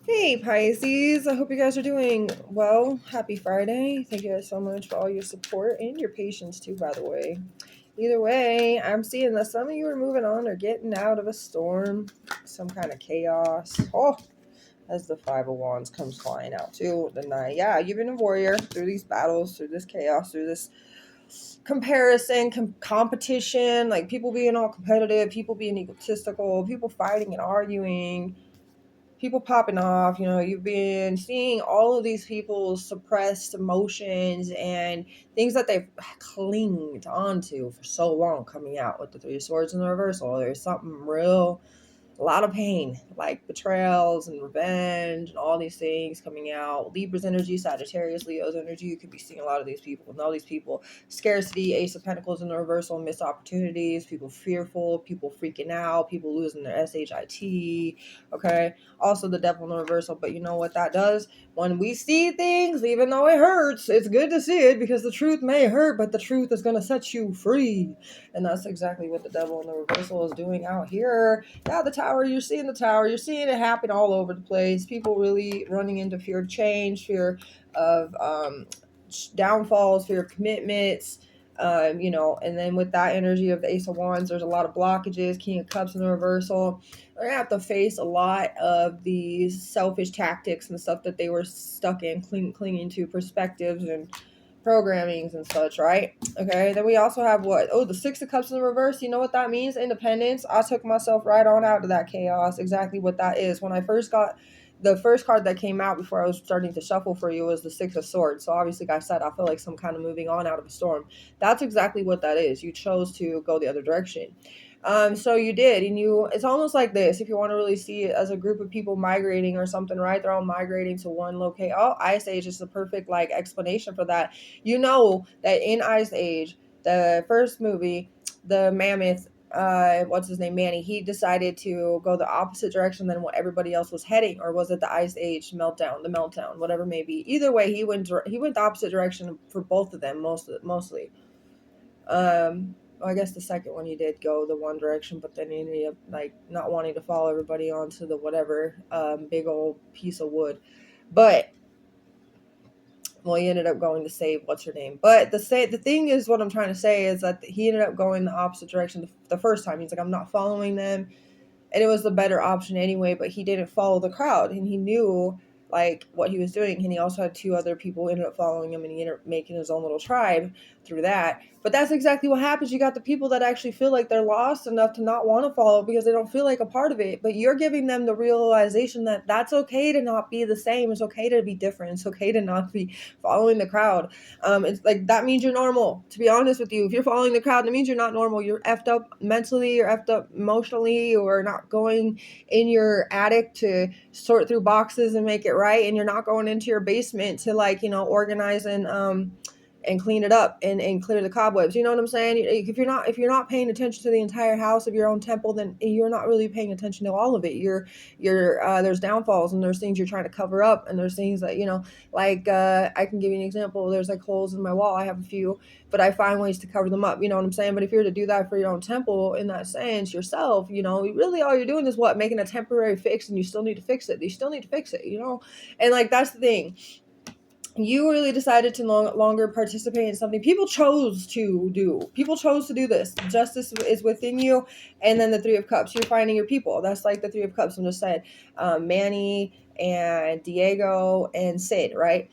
Hey Pisces, I hope you guys are doing well. Happy Friday. Thank you guys so much for all your support and your patience too, by the way. Either way, I'm seeing that some of you are moving on or getting out of a storm, some kind of chaos. Oh, as the Five of Wands comes flying out too tonight. Yeah, you've been a warrior through these battles, through this chaos, through this comparison, competition, like people being all competitive, people being egotistical, people fighting and arguing, people popping off. You've been seeing all of these people's suppressed emotions and things that they've clinged onto for so long coming out with the Three of Swords in the reversal. There's something real, a lot of pain, like betrayals and revenge and all these things coming out. Libra's energy, Sagittarius, Leo's energy. You could be seeing a lot of these people. And all these people, scarcity, Ace of Pentacles in the reversal, missed opportunities, people fearful, people freaking out, people losing their SHIT. Okay. Also the Devil in the reversal. But you know what that does? When we see things, even though it hurts, it's good to see it because the truth may hurt, but the truth is going to set you free. And that's exactly what the Devil in the reversal is doing out here. Yeah, the tower, you're seeing the tower. You're seeing it happen all over the place. People really running into fear of change, fear of downfalls, fear of commitments. And then with that energy of the Ace of Wands, there's a lot of blockages. King of Cups in the reversal. They're going to have to face a lot of these selfish tactics and stuff that they were stuck in, clinging to perspectives and programmings and such, right? Okay, then we also have what? Oh, the Six of Cups in the reverse. You know what that means? Independence. I took myself right on out of that chaos. Exactly what that is. When I first got the first card that came out before I was starting to shuffle for you was the Six of Swords. So obviously, like I said, I feel like some kind of moving on out of a storm. That's exactly what that is. You chose to go the other direction. So you did, and it's almost like this. If you want to really see it as a group of people migrating or something, right? They're all migrating to one locate. Oh, Ice Age is the perfect like explanation for that. You know that in Ice Age, the first movie, the mammoth, what's his name, Manny, he decided to go the opposite direction than what everybody else was heading. Or was it the Ice Age meltdown, the meltdown, whatever it may be. Either way, he went the opposite direction for both of them, mostly. Well, I guess the second one he did go the one direction, but then he ended up like not wanting to follow everybody onto the whatever big old piece of wood. But well, he ended up going to save what's her name. But the thing is, what I'm trying to say is that he ended up going the opposite direction the first time. He's like, I'm not following them, and it was the better option anyway. But he didn't follow the crowd, and he knew like what he was doing, and he also had two other people who ended up following him, and he ended up making his own little tribe through that. But that's exactly what happens. You got the people that actually feel like they're lost enough to not want to follow because they don't feel like a part of it. But you're giving them the realization that that's okay to not be the same. It's okay to be different. It's okay to not be following the crowd. It's like that means you're normal. To be honest with you, if you're following the crowd, that means you're not normal. You're effed up mentally, you're effed up emotionally, or not going in your attic to sort through boxes and make it right, and you're not going into your basement to like organize and clean it up and clear the cobwebs. You know what I'm saying? If you're not paying attention to the entire house of your own temple, then you're not really paying attention to all of it. You're there's downfalls, and there's things you're trying to cover up, and there's things that like I can give you an example. There's like holes in my wall. I have a few, but I find ways to cover them up. You know what I'm saying? But if you're to do that for your own temple in that sense yourself, really all you're doing is what? Making a temporary fix, and you still need to fix it. You still need to fix it, And like that's the thing. You really decided to no longer participate in something people chose to do. People chose to do this. Justice is within you. And then the Three of Cups, you're finding your people. That's like the Three of Cups. I'm just saying, Manny and Diego and Sid, right?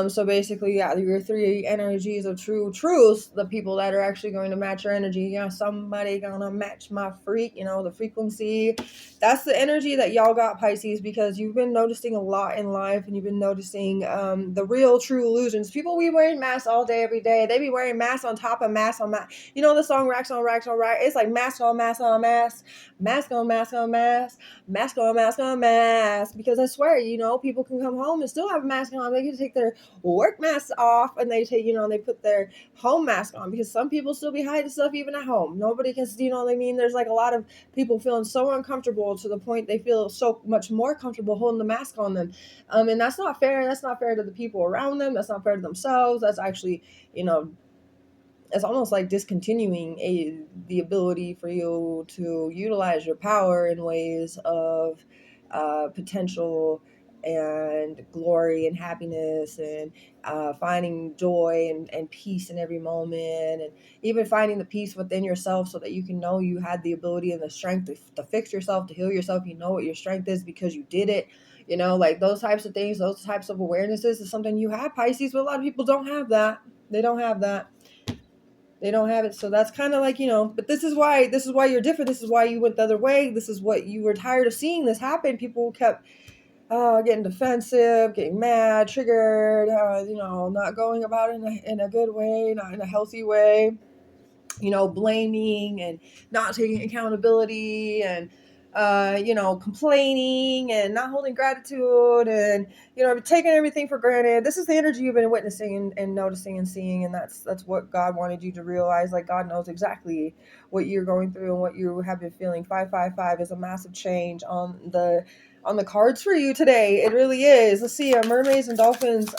So basically, yeah, your three energies of true truth, the people that are actually going to match your energy. Somebody gonna match my freak, the frequency. That's the energy that y'all got, Pisces, because you've been noticing a lot in life, and you've been noticing the real true illusions. People be wearing masks all day, every day. They be wearing masks on top of masks on masks. You know the song Racks on Racks on Racks? It's like mask on mask on mask, mask on mask on mask, mask on mask on mask. Because I swear, people can come home and still have a mask on. They can take their work masks off, and they take, they put their home mask on, because some people still be hiding stuff even at home. Nobody can, you know what I mean? There's like a lot of people feeling so uncomfortable to the point they feel so much more comfortable holding the mask on them. And that's not fair. That's not fair to the people around them. That's not fair to themselves. That's actually, it's almost like discontinuing the ability for you to utilize your power in ways of potential and glory and happiness, and finding joy and peace in every moment, and even finding the peace within yourself so that you can know you had the ability and the strength to fix yourself, to heal yourself. You know what your strength is because you did it. Like those types of things, those types of awarenesses is something you have, Pisces, but a lot of people don't have that. They don't have that. They don't have it. So that's kind of like, but this is why you're different. This is why you went the other way. This is what you were tired of seeing this happen. People kept getting defensive, getting mad, triggered, not going about it in a good way, not in a healthy way, blaming and not taking accountability, and complaining and not holding gratitude, and taking everything for granted. This is the energy you've been witnessing and noticing and seeing, and that's what God wanted you to realize. Like, God knows exactly what you're going through and what you have been feeling. 555 is a massive change on the cards for you today. It really is. Let's see, mermaids and dolphins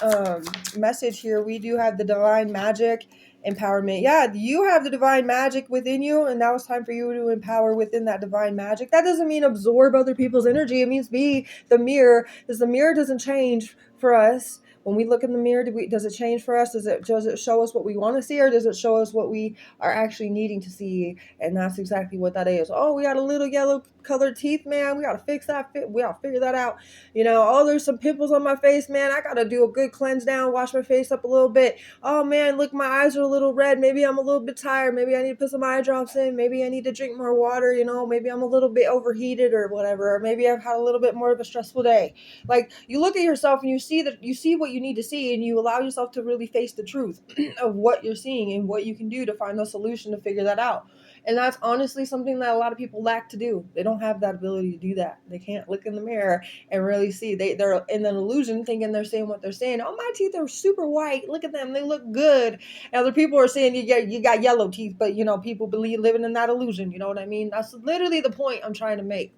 message here. We do have the divine magic empowerment. Yeah, you have the divine magic within you, and now it's time for you to empower within that divine magic. That doesn't mean absorb other people's energy. It means be the mirror, because the mirror doesn't change for us. When we look in the mirror, does it change for us? Does it show us what we want to see, or does it show us what we are actually needing to see? And that's exactly what that is. Oh, we got a little yellow colored teeth, man. We got to fix that. We got to figure that out. Oh, there's some pimples on my face, man. I got to do a good cleanse down, wash my face up a little bit. Oh, man, look, my eyes are a little red. Maybe I'm a little bit tired. Maybe I need to put some eye drops in. Maybe I need to drink more water. Maybe I'm a little bit overheated or whatever. Or maybe I've had a little bit more of a stressful day. Like, you look at yourself and you see what you need to see, and you allow yourself to really face the truth of what you're seeing and what you can do to find a solution to figure that out. And that's honestly something that a lot of people lack to do. They don't have that ability to do that. They can't look in the mirror and really see. They're in an illusion thinking they're saying what they're saying. Oh, my teeth are super white. Look at them. They look good. And other people are saying you got yellow teeth, but people believe living in that illusion. You know what I mean? That's literally the point I'm trying to make.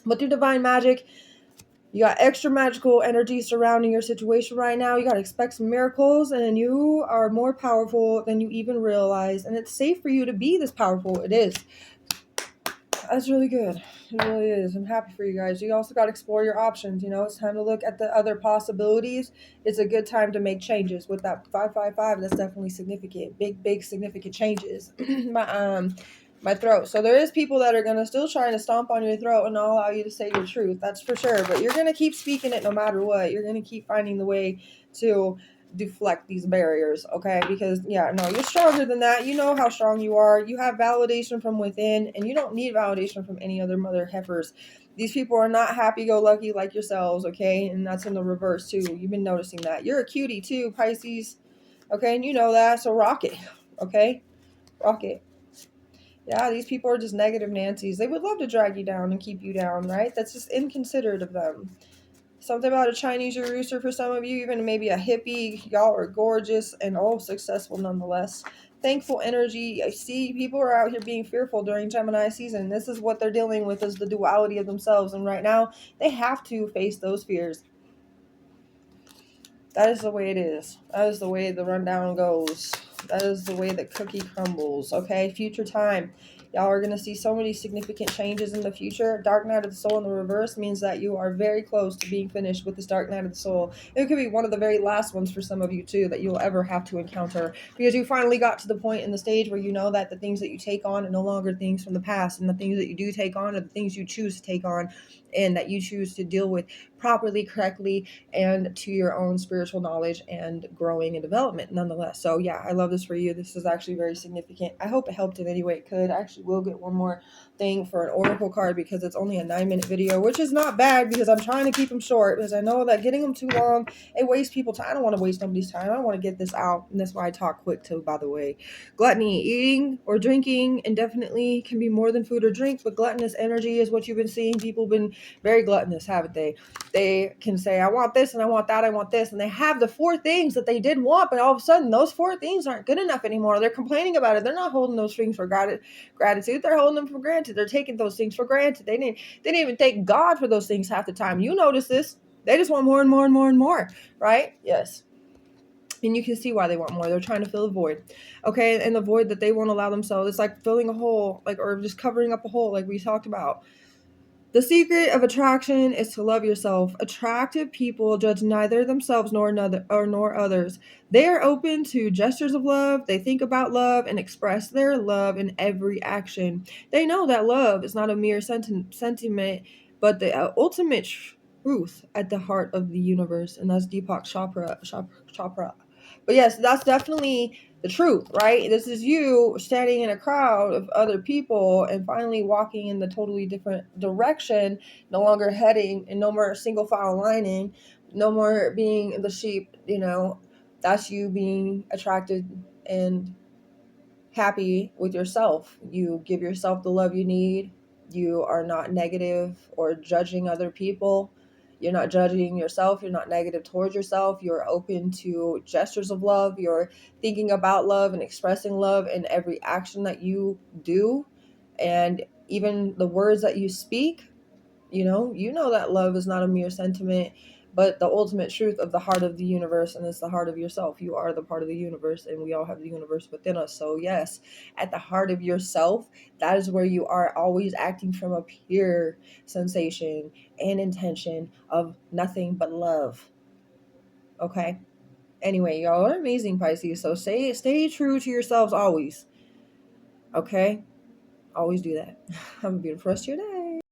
But through divine magic, you got extra magical energy surrounding your situation right now. You got to expect some miracles, and you are more powerful than you even realize. And it's safe for you to be this powerful. It is. That's really good. It really is. I'm happy for you guys. You also got to explore your options. It's time to look at the other possibilities. It's a good time to make changes. With that 555, that's definitely significant. Big significant changes. My throat. So there is people that are going to still trying to stomp on your throat and not allow you to say your truth. That's for sure. But you're going to keep speaking it no matter what. You're going to keep finding the way to deflect these barriers, okay? Because you're stronger than that. You know how strong you are. You have validation from within, and you don't need validation from any other mother heifers. These people are not happy-go-lucky like yourselves, okay? And that's in the reverse too. You've been noticing that. You're a cutie too, Pisces, okay? And you know that, so rock it, okay? Rock it. Yeah, these people are just negative Nancy's. They would love to drag you down and keep you down, right? That's just inconsiderate of them. Something about a Chinese rooster for some of you, even maybe a hippie. Y'all are gorgeous and all successful nonetheless. Thankful energy. I see people are out here being fearful during Gemini season. This is what they're dealing with, is the duality of themselves. And right now, they have to face those fears. That is the way it is. That is the way the rundown goes. That is the way the cookie crumbles. Okay, future time. Y'all are going to see so many significant changes in the future. Dark Night of the Soul in the reverse means that you are very close to being finished with this Dark Night of the Soul. It could be one of the very last ones for some of you too that you'll ever have to encounter, because you finally got to the point in the stage where you know that the things that you take on are no longer things from the past, and the things that you do take on are the things you choose to take on and that you choose to deal with properly, correctly, and to your own spiritual knowledge and growing and development nonetheless. So I love this for you. This is actually very significant. I hope it helped in any way it could. I actually will get one more thing for an oracle card because it's only a 9-minute video, which is not bad because I'm trying to keep them short, because I know that getting them too long, it wastes people's time. I don't want to waste nobody's time. I want to get this out, and that's why I talk quick too, by the way. Gluttony, eating or drinking indefinitely can be more than food or drink, but gluttonous energy is what you've been seeing. People have been very gluttonous, haven't they? They can say, I want this and I want that, I want this. And they have the 4 things that they did want, but all of a sudden those 4 things aren't good enough anymore. They're complaining about it. They're not holding those things for gratitude. They're holding them for granted. They're taking those things for granted. They didn't even thank God for those things half the time. You notice this. They just want more and more and more and more, right? Yes. And you can see why they want more. They're trying to fill a void. Okay. And the void that they won't allow themselves, it's like filling a hole, or just covering up a hole, like we talked about. The secret of attraction is to love yourself. Attractive people judge neither themselves nor others. They are open to gestures of love. They think about love and express their love in every action. They know that love is not a mere sentiment, but the ultimate truth at the heart of the universe. And that's Deepak Chopra. But yes, that's definitely the truth, right? This is you standing in a crowd of other people and finally walking in the totally different direction, no longer heading and no more single file lining, no more being the sheep, that's you being attracted and happy with yourself. You give yourself the love you need. You are not negative or judging other people. You're not judging yourself. You're not negative towards yourself. You're open to gestures of love. You're thinking about love and expressing love in every action that you do. And even the words that you speak, you know that love is not a mere sentiment, but the ultimate truth of the heart of the universe, and it's the heart of yourself. You are the part of the universe, and we all have the universe within us. So yes, at the heart of yourself, that is where you are always acting from a pure sensation and intention of nothing but love. Okay. Anyway, y'all are amazing, Pisces. So stay true to yourselves always. Okay. Always do that. Have a beautiful rest of your day.